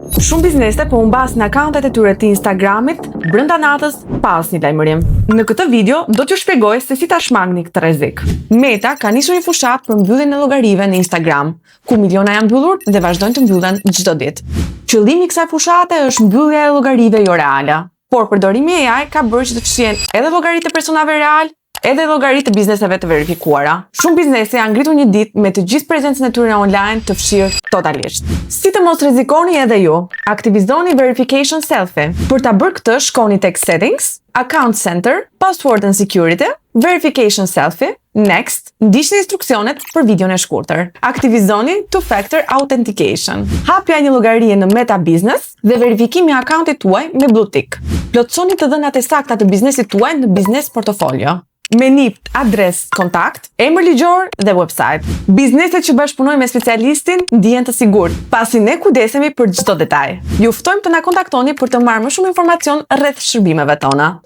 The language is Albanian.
Shumë biznese po humbasin akauntet e tyre të Instagramit brenda natës pa asnjë lajmërim. Në këtë video do t'ju shpjegoj se si ta shmangni këtë rrezik. Meta ka nisur një fushatë për mbylljen e llogarive në Instagram, ku miliona janë mbyllur dhe vazhdojnë të mbyllen çdo ditë. Qëllimi i kësaj fushate është mbyllja e llogarive jo reale, por përdorimi i AI ka bërë që të fshihen edhe llogaritë e personave real, edhe llogaritë të bizneseve të verifikuara. Shumë biznese janë ngritur një ditë me të gjithë prezencën e tyre online të fshirë totalisht. Si të mos rrezikoni edhe ju, aktivizoni verification selfie. Për ta bërë këtë, shkoni tek settings, account center, password and security, verification selfie, next, ndiqni instruksionet për videon e shkurtër. Aktivizoni two-factor authentication. Hapja një llogarie në Meta Business dhe verifikimi i akauntit tuaj me blue tick. Plotësoni të dhënat e sakta të biznesit tuaj në biznes portofolio, me NIP, adres, kontakt, emër ligjor dhe website. Bizneset që bashkëpunojnë me specialistin ndihen të sigurt, pasi ne kujdesemi për çdo detaj. Ju ftojmë të na kontaktoni për të marrë më shumë informacion rreth shërbimeve tona.